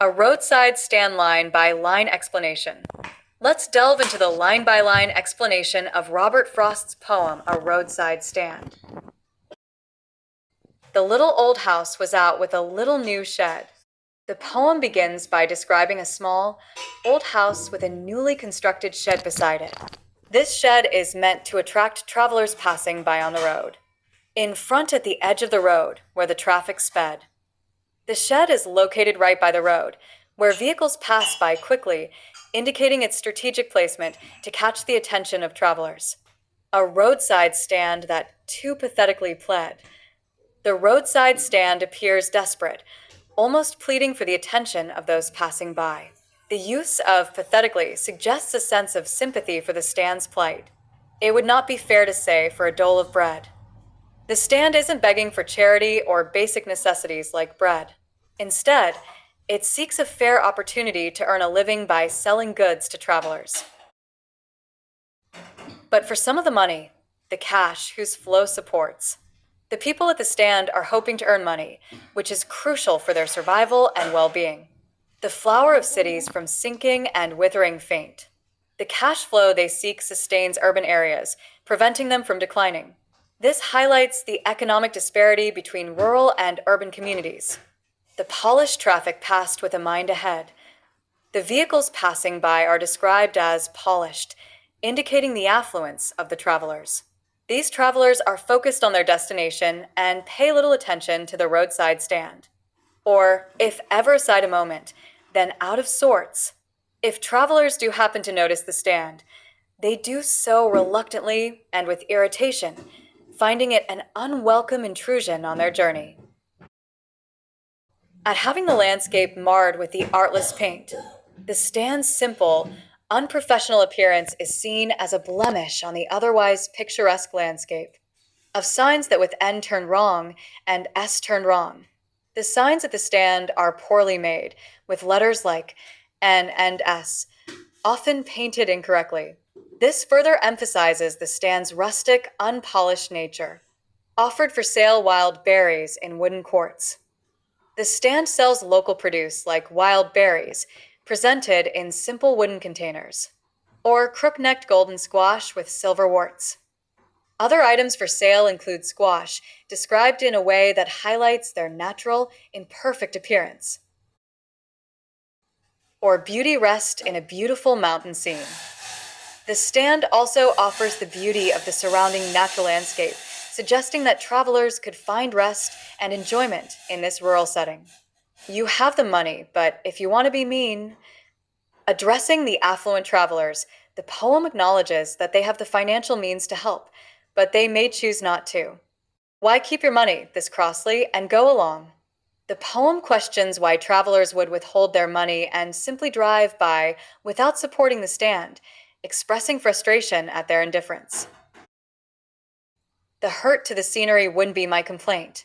A roadside stand line by line explanation. Let's delve into the line-by-line explanation of Robert Frost's poem, A Roadside Stand. The little old house was out with a little new shed. The poem begins by describing a small, old house with a newly constructed shed beside it. This shed is meant to attract travelers passing by on the road. In front at the edge of the road, where the traffic sped. The shed is located right by the road, where vehicles pass by quickly, indicating its strategic placement to catch the attention of travelers. A roadside stand that too pathetically pled. The roadside stand appears desperate, almost pleading for the attention of those passing by. The use of pathetically suggests a sense of sympathy for the stand's plight. It would not be fair to say for a dole of bread. The stand isn't begging for charity or basic necessities like bread. Instead, it seeks a fair opportunity to earn a living by selling goods to travelers. But for some of the money, the cash whose flow supports, the people at the stand are hoping to earn money, which is crucial for their survival and well-being. The flower of cities from sinking and withering faint. The cash flow they seek sustains urban areas, preventing them from declining. This highlights the economic disparity between rural and urban communities. The polished traffic passed with a mind ahead. The vehicles passing by are described as polished, indicating the affluence of the travelers. These travelers are focused on their destination and pay little attention to the roadside stand. Or, if ever aside a moment, then out of sorts. If travelers do happen to notice the stand, they do so reluctantly and with irritation, finding it an unwelcome intrusion on their journey. At having the landscape marred with the artless paint, the stand's simple, unprofessional appearance is seen as a blemish on the otherwise picturesque landscape. Of signs that with N turn wrong and S turn wrong. The signs at the stand are poorly made, with letters like N and S, often painted incorrectly. This further emphasizes the stand's rustic, unpolished nature. Offered for sale wild berries in wooden quarts. The stand sells local produce like wild berries, presented in simple wooden containers, or crook-necked golden squash with silver warts. Other items for sale include squash, described in a way that highlights their natural, imperfect appearance. Or beauty rest in a beautiful mountain scene. The stand also offers the beauty of the surrounding natural landscape, suggesting that travelers could find rest and enjoyment in this rural setting. You have the money, but if you want to be mean, addressing the affluent travelers, the poem acknowledges that they have the financial means to help, but they may choose not to. Why keep your money this crossly and go along? The poem questions why travelers would withhold their money and simply drive by without supporting the stand, expressing frustration at their indifference. The hurt to the scenery wouldn't be my complaint.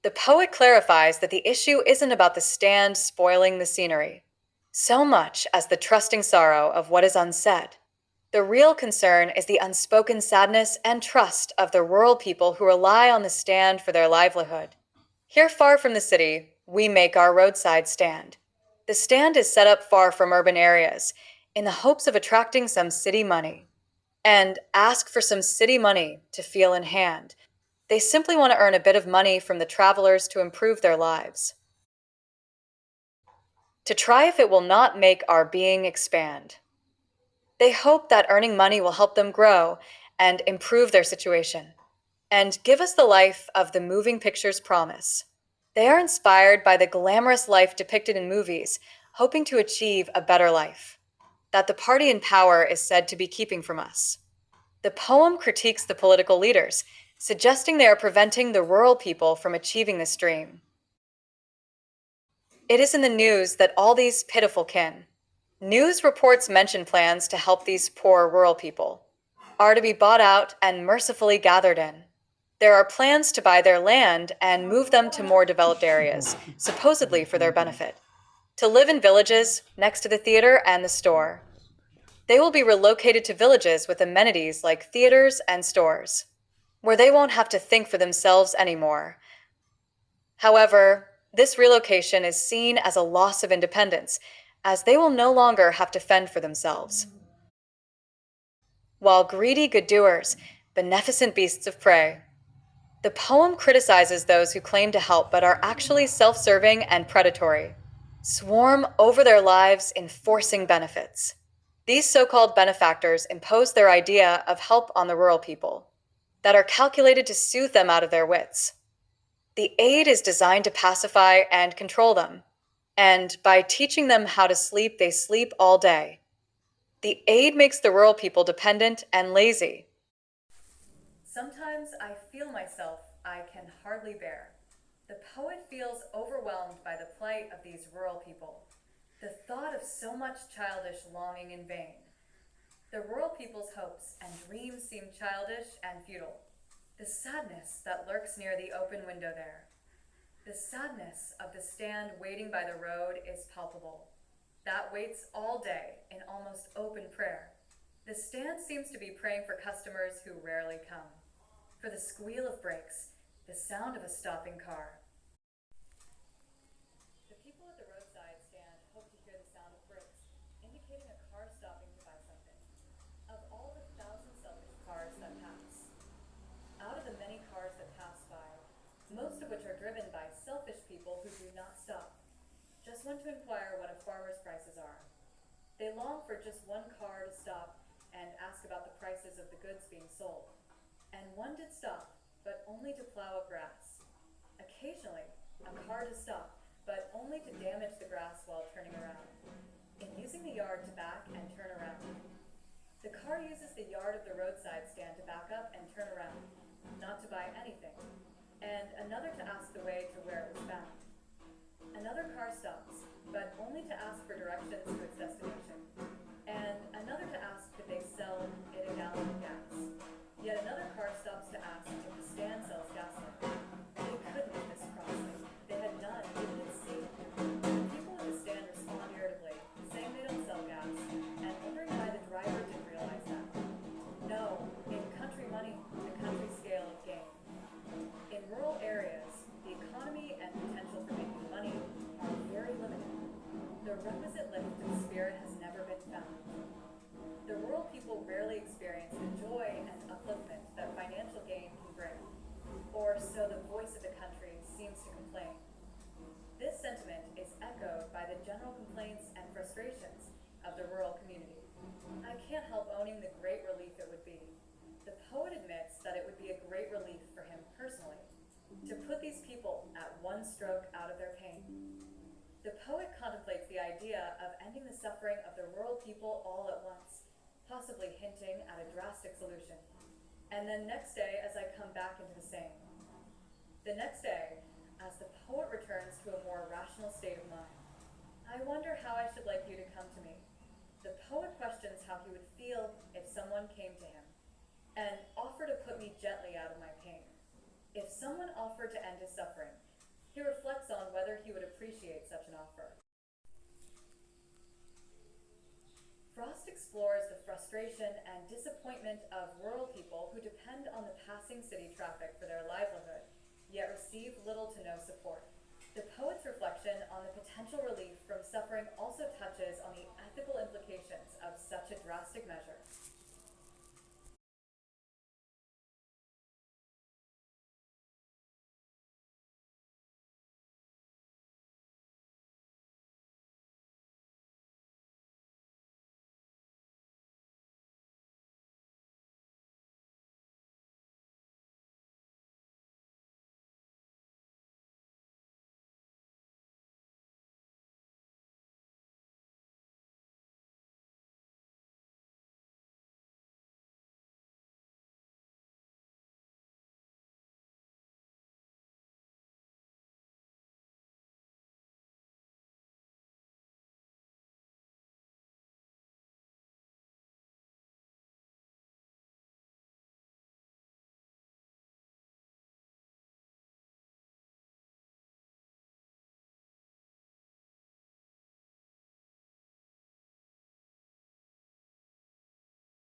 The poet clarifies that the issue isn't about the stand spoiling the scenery, so much as the trusting sorrow of what is unsaid. The real concern is the unspoken sadness and trust of the rural people who rely on the stand for their livelihood. Here far from the city, we make our roadside stand. The stand is set up far from urban areas, in the hopes of attracting some city money. And ask for some city money to feel in hand. They simply want to earn a bit of money from the travelers to improve their lives. To try if it will not make our being expand. They hope that earning money will help them grow and improve their situation, and give us the life of the moving pictures promise. They are inspired by the glamorous life depicted in movies, hoping to achieve a better life. That the party in power is said to be keeping from us. The poem critiques the political leaders, suggesting they are preventing the rural people from achieving this dream. It is in the news that all these pitiful kin, news reports mention plans to help these poor rural people, are to be bought out and mercifully gathered in. There are plans to buy their land and move them to more developed areas, supposedly for their benefit. To live in villages next to the theater and the store. They will be relocated to villages with amenities like theaters and stores, where they won't have to think for themselves anymore. However, This relocation is seen as a loss of independence, as they will no longer have to fend for themselves. While greedy good doers, beneficent beasts of prey. The poem criticizes those who claim to help but are actually self serving and predatory, swarm over their lives enforcing benefits. These so called benefactors impose their idea of help on the rural people that are calculated to soothe them out of their wits. The aid is designed to pacify and control them, and by teaching them how to sleep, they sleep all day. The aid makes the rural people dependent and lazy. Sometimes I feel myself I can hardly bear. The poet feels overwhelmed by the plight of these rural people, the thought of so much childish longing in vain. The rural people's hopes and dreams seem childish and futile. The sadness that lurks near the open window there. The sadness of the stand waiting by the road is palpable. That waits all day in almost open prayer. The stand seems to be praying for customers who rarely come, for the squeal of brakes, the sound of a stopping car. The people at the roadside stand hope to hear the sound of brakes, indicating a car stopping to buy something. Of all the thousand selfish cars that pass, out of the many cars that pass by, most of which are driven by selfish people who do not stop, just want to inquire what a farmer's prices are. They long for just one car to stop and ask about the prices of the goods being sold. And one did stop, but only to plow up grass. Occasionally, a car to stop, but only to damage the grass while turning around. In using the yard to back and turn around. The car uses the yard of the roadside stand to back up and turn around, not to buy anything, and another to ask the way to where it was bound. Another car stops, but only to ask for directions to its destination, and another to ask if they sell it a gallon of gas. Yet another car stops to ask if the stand sells gasoline. They couldn't miss crossing. They had none, even at sea. The people at the stand respond irritably, saying they don't sell gas, and wondering why the driver didn't realize that. No, in country money, the country scale of gain. In rural areas, the economy and potential for making money are very limited. The requisite lift to the spirit has never been found. The rural people rarely experience the joy and upliftment that financial gain can bring, or so the voice of the country seems to complain. This sentiment is echoed by the general complaints and frustrations of the rural community. I can't help owning the great relief it would be. The poet admits that it would be a great relief for him personally to put these people at one stroke out of their pain. The poet contemplates the idea of ending the suffering of the rural people all at once, possibly hinting at a drastic solution. And then next day, as I come back into the same. The next day, as the poet returns to a more rational state of mind, I wonder how I should like you to come to me. The poet questions how he would feel if someone came to him and offered to put me gently out of my pain. If someone offered to end his suffering, he reflects on whether he would appreciate such an offer. Frost explores the frustration and disappointment of rural people who depend on the passing city traffic for their livelihood, yet receive little to no support. The poet's reflection on the potential relief from suffering also touches on the ethical implications of such a drastic measure.